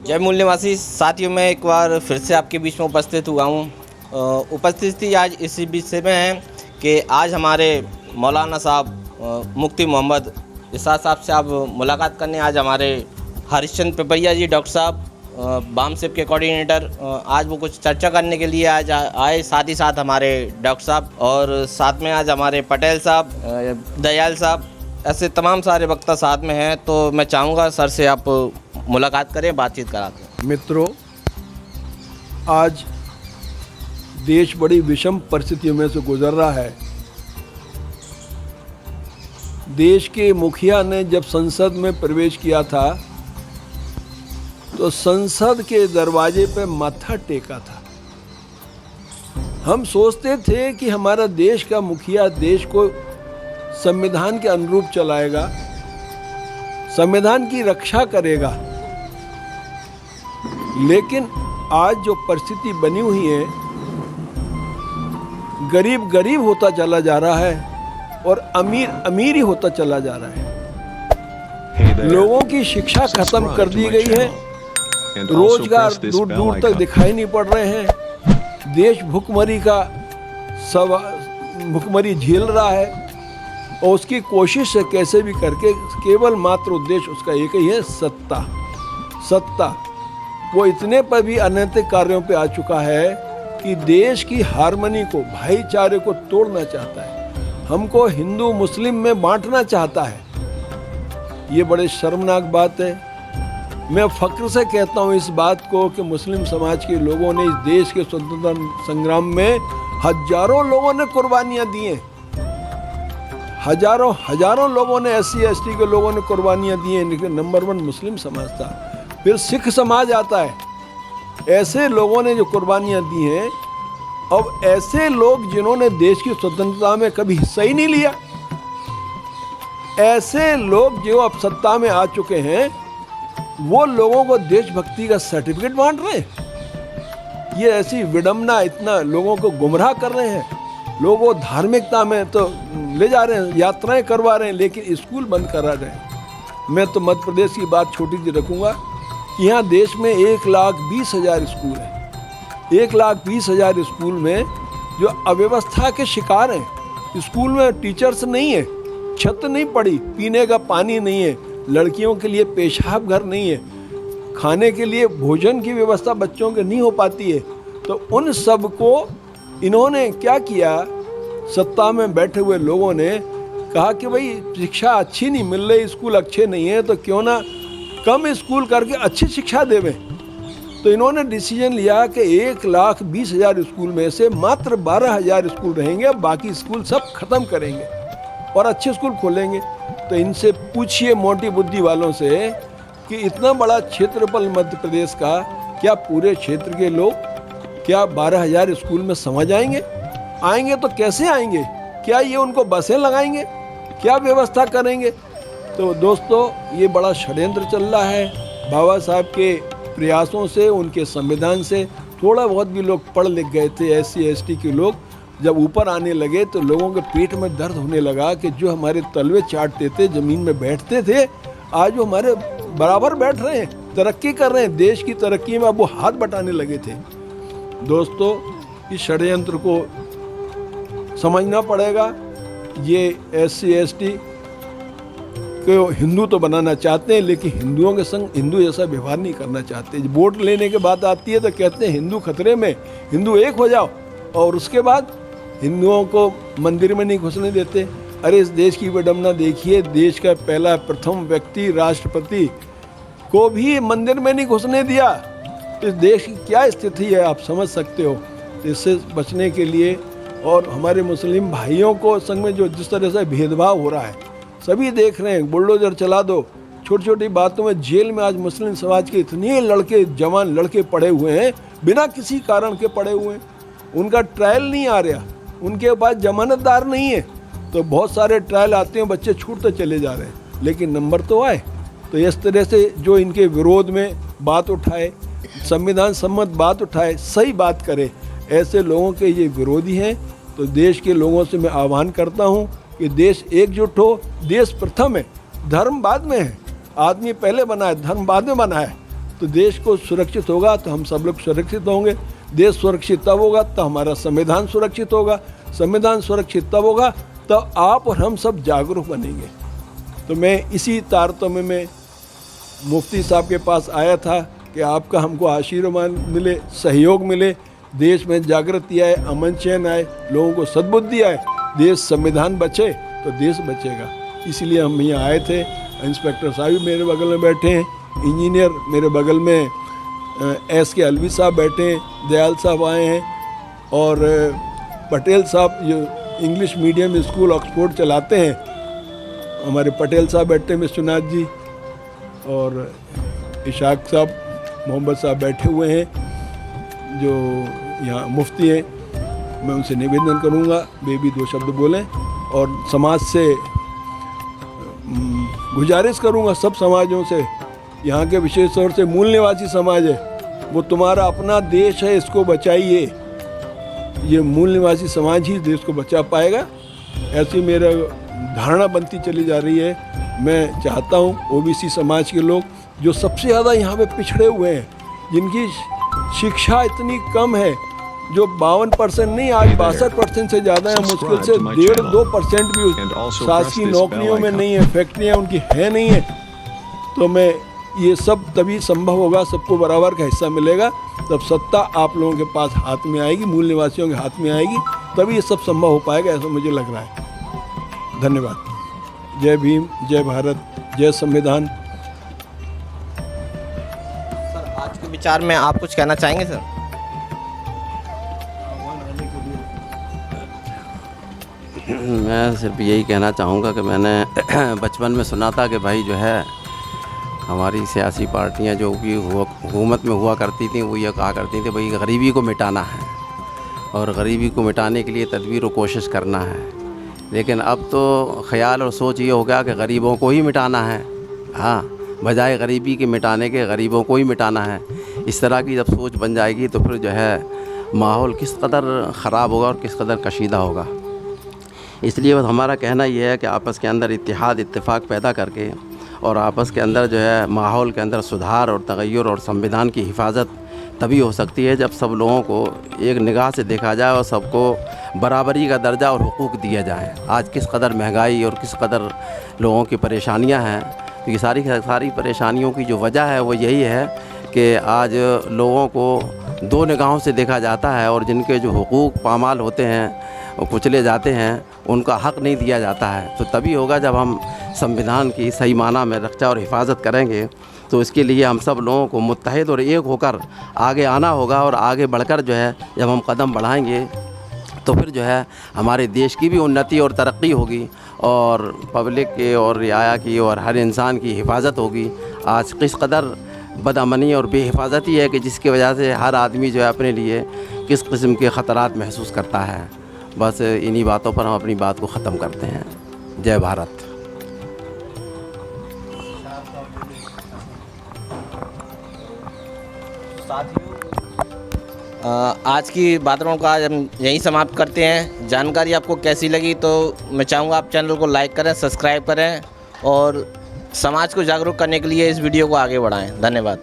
जय मूल निवासी साथियों, मैं एक बार फिर से आपके बीच में उपस्थित हुआ हूँ। उपस्थिति आज इसी विषय में है कि आज हमारे मौलाना साहब मुफ्ती मोहम्मद इसाद साहब से आप मुलाकात करने आज हमारे हरीशचंद्र पिपरिया जी डॉक्टर साहब बामसेप के कोऑर्डिनेटर आज वो कुछ चर्चा करने के लिए आज आए। साथ ही साथ हमारे डॉक्टर साहब और साथ में आज हमारे पटेल साहब, दयाल साहब, ऐसे तमाम सारे वक्ता साथ में हैं। तो मैं चाहूँगा सर से आप मुलाकात करें, बातचीत कराते हैं। मित्रों, आज देश बड़ी विषम परिस्थितियों में से गुजर रहा है। देश के मुखिया ने जब संसद में प्रवेश किया था तो संसद के दरवाजे पे माथा टेका था। हम सोचते थे कि हमारा देश का मुखिया देश को संविधान के अनुरूप चलाएगा, संविधान की रक्षा करेगा। लेकिन आज जो परिस्थिति बनी हुई है, गरीब गरीब होता चला जा रहा है और अमीर अमीर ही होता चला जा रहा है। लोगों की शिक्षा खत्म कर दी गई है, रोजगार दूर दूर तक दिखाई नहीं पड़ रहे हैं। देश भुखमरी झेल रहा है और उसकी कोशिश से कैसे भी करके केवल मात्र उद्देश्य उसका एक ही है, सत्ता। वो इतने पर भी अनैतिक कार्यों पे आ चुका है कि देश की हार्मनी को, भाईचारे को तोड़ना चाहता है, हमको हिंदू मुस्लिम में बांटना चाहता है। ये बड़े शर्मनाक बात है। मैं फख्र से कहता हूँ इस बात को कि मुस्लिम समाज के लोगों ने इस देश के स्वतंत्रता संग्राम में हजारों लोगों ने कुर्बानियाँ दी हैं। हजारों लोगों ने, SC ST के लोगों ने कुर्बानियाँ दी हैं। लेकिन नंबर 1 मुस्लिम समाज था, फिर सिख समाज आता है। ऐसे लोगों ने जो कुर्बानियाँ दी हैं, अब ऐसे लोग जिन्होंने देश की स्वतंत्रता में कभी हिस्सा ही नहीं लिया, ऐसे लोग जो अब सत्ता में आ चुके हैं, वो लोगों को देशभक्ति का सर्टिफिकेट बांट रहे हैं। ये ऐसी विडंबना, इतना लोगों को गुमराह कर रहे हैं। लोगों को धार्मिकता में तो ले जा रहे हैं, यात्राएं करवा रहे हैं, लेकिन स्कूल बंद करा रहे हैं। मैं तो मध्य प्रदेश की बात छोटी सी रखूंगा कि यहाँ देश में 1,20,000 स्कूल हैं। 1,20,000 स्कूल में जो अव्यवस्था के शिकार हैं। स्कूल में टीचर्स नहीं है, छत नहीं पड़ी, पीने का पानी नहीं है, लड़कियों के लिए पेशाब घर नहीं है, खाने के लिए भोजन की व्यवस्था बच्चों के नहीं हो पाती है। तो उन सब को इन्होंने क्या किया, सत्ता में बैठे हुए लोगों ने कहा कि भाई शिक्षा अच्छी नहीं मिल रही, स्कूल अच्छे नहीं है, तो क्यों ना कम स्कूल करके अच्छी शिक्षा देवें। तो इन्होंने डिसीजन लिया कि 1,20,000 स्कूल में से मात्र 12,000 स्कूल रहेंगे, बाकी स्कूल सब खत्म करेंगे और अच्छे स्कूल खोलेंगे। तो इनसे पूछिए मोटी बुद्धि वालों से कि इतना बड़ा क्षेत्रफल मध्य प्रदेश का, क्या पूरे क्षेत्र के लोग क्या 12,000 स्कूल में समझ आएंगे? आएंगे तो कैसे आएंगे? क्या ये उनको बसें लगाएंगे? क्या व्यवस्था करेंगे? तो दोस्तों, ये बड़ा षड्यंत्र चल रहा है। बाबा साहब के प्रयासों से, उनके संविधान से थोड़ा बहुत भी लोग पढ़ लिख गए थे, SC ST के लोग जब ऊपर आने लगे तो लोगों के पेट में दर्द होने लगा कि जो हमारे तलवे चाटते थे, ज़मीन में बैठते थे, आज वो हमारे बराबर बैठ रहे हैं, तरक्की कर रहे हैं। देश की तरक्की में अब वो हाथ बटाने लगे थे। दोस्तों, इस षड्यंत्र को समझना पड़ेगा। ये SC ST को हिंदू तो बनाना चाहते हैं, लेकिन हिंदुओं के संग हिंदू जैसा व्यवहार नहीं करना चाहते। वोट लेने के बाद आती है तो कहते हैं हिंदू खतरे में, हिंदू एक हो जाओ, और उसके बाद हिंदुओं को मंदिर में नहीं घुसने देते। अरे इस देश की विडंबना देखिए, देश का पहला प्रथम व्यक्ति राष्ट्रपति को भी मंदिर में नहीं घुसने दिया। इस देश की क्या स्थिति है, आप समझ सकते हो। इससे बचने के लिए और हमारे मुस्लिम भाइयों को संग में जो जिस तरह से भेदभाव हो रहा है, सभी देख रहे हैं। बुलडोजर चला दो, छोटी छोटी बातों में जेल में आज मुस्लिम समाज के इतने लड़के, जवान लड़के पड़े हुए हैं, बिना किसी कारण के पड़े हुए हैं। उनका ट्रायल नहीं आ रहा, उनके पास जमानतदार नहीं है। तो बहुत सारे ट्रायल आते हैं, बच्चे छूटते चले जा रहे हैं, लेकिन नंबर तो आए। तो इस तरह से जो इनके विरोध में बात उठाए, संविधान सम्मत बात उठाए, सही बात करे, ऐसे लोगों के ये विरोधी हैं। तो देश के लोगों से मैं आह्वान करता हूँ कि देश एकजुट हो। देश प्रथम है, धर्म बाद में है। आदमी पहले बना है, धर्म बाद में बना है। तो देश को सुरक्षित होगा तो हम सब लोग सुरक्षित होंगे। देश सुरक्षित तब होगा तो हमारा संविधान सुरक्षित होगा। संविधान सुरक्षित तब होगा तब आप और हम सब जागरूक बनेंगे। तो मैं इसी तारतम्य में मुफ्ती साहब के पास आया था कि आपका हमको आशीर्वाद मिले, सहयोग मिले, देश में जागृति आए, अमन चैन आए, लोगों को सद्बुद्धि आए, देश संविधान बचे तो देश बचेगा। इसलिए हम यहाँ आए थे। इंस्पेक्टर साहब भी मेरे बगल में बैठे हैं, इंजीनियर मेरे बगल में SK अलवी साहब बैठे हैं, दयाल साहब आए हैं और पटेल साहब जो इंग्लिश मीडियम स्कूल ऑक्सफोर्ड चलाते हैं, हमारे पटेल साहब बैठे हैं, विश्वनाथ जी, और इशाक साहब मोहम्मद साहब बैठे हुए हैं जो यहाँ मुफ्ती हैं। मैं उनसे निवेदन करूँगा वे भी 2 शब्द बोलें और समाज से गुजारिश करूँगा, सब समाजों से, यहाँ के विशेष तौर से मूल निवासी समाज है, वो तुम्हारा अपना देश है, इसको बचाइए। ये मूल निवासी समाज ही देश को बचा पाएगा, ऐसी मेरा धारणा बनती चली जा रही है। मैं चाहता हूँ OBC समाज के लोग जो सबसे ज़्यादा यहाँ पे पिछड़े हुए हैं, जिनकी शिक्षा इतनी कम है, जो 52% नहीं आज 62% से ज़्यादा है, मुश्किल से 1.5-2% भी शासकीय नौकरियों में नहीं है, फैक्ट्रियाँ उनकी है नहीं है। तो मैं ये सब तभी संभव होगा, सबको बराबर का हिस्सा मिलेगा, तब सत्ता आप लोगों के पास हाथ में आएगी, मूल निवासियों के हाथ में आएगी, तभी ये सब संभव हो पाएगा, ऐसा मुझे लग रहा है। धन्यवाद। जय भीम, जय भारत, जय संविधान। सर, आज के विचार में आप कुछ कहना चाहेंगे सर? मैं सिर्फ यही कहना चाहूँगा कि मैंने बचपन में सुना था कि भाई जो है हमारी सियासी पार्टियां जो भी हुकूमत में हुआ करती थी वो ये कहा करती थी भाई गरीबी को मिटाना है और गरीबी को मिटाने के लिए तदबीर और कोशिश करना है। लेकिन अब तो ख़्याल और सोच ये हो गया कि गरीबों को ही मिटाना है। हाँ, बजाय गरीबी के मिटाने के गरीबों को ही मिटाना है। इस तरह की जब सोच बन जाएगी तो फिर जो है माहौल किस कदर ख़राब होगा और किस कदर कशीदा होगा। इसलिए बस हमारा कहना यह है कि आपस के अंदर इत्तेहाद इत्तेफाक पैदा करके और आपस के अंदर जो है माहौल के अंदर सुधार और तगय्युर और संविधान की हिफाजत तभी हो सकती है जब सब लोगों को एक निगाह से देखा जाए और सबको बराबरी का दर्जा और हुकूक दिया जाए। आज किस कदर महंगाई और किस कदर लोगों की परेशानियां हैं, तो ये सारी परेशानियों की जो वजह है वो यही है कि आज लोगों को 2 निगाहों से देखा जाता है और जिनके जो हुकूक पामाल होते हैं वो कुचले जाते हैं, उनका हक़ नहीं दिया जाता है। तो तभी होगा जब हम संविधान की सही माना में रक्षा और हिफाजत करेंगे। तो इसके लिए हम सब लोगों को मुत्तहिद और एक होकर आगे आना होगा और आगे बढ़कर जो है जब हम कदम बढ़ाएंगे तो फिर जो है हमारे देश की भी उन्नति और तरक्की होगी और पब्लिक के और रियाया की और हर इंसान की हिफाजत होगी। आज किस कदर बदअमनी और बेहिफाजती है कि जिसकी वजह से हर आदमी जो है अपने लिए किस किस्म के ख़तरात महसूस करता है। बस इन्हीं बातों पर हम अपनी बात को ख़त्म करते हैं। जय भारत। आज की बातों का हम यहीं समाप्त करते हैं। जानकारी आपको कैसी लगी तो मैं चाहूँगा आप चैनल को लाइक करें, सब्सक्राइब करें और समाज को जागरूक करने के लिए इस वीडियो को आगे बढ़ाएं। धन्यवाद।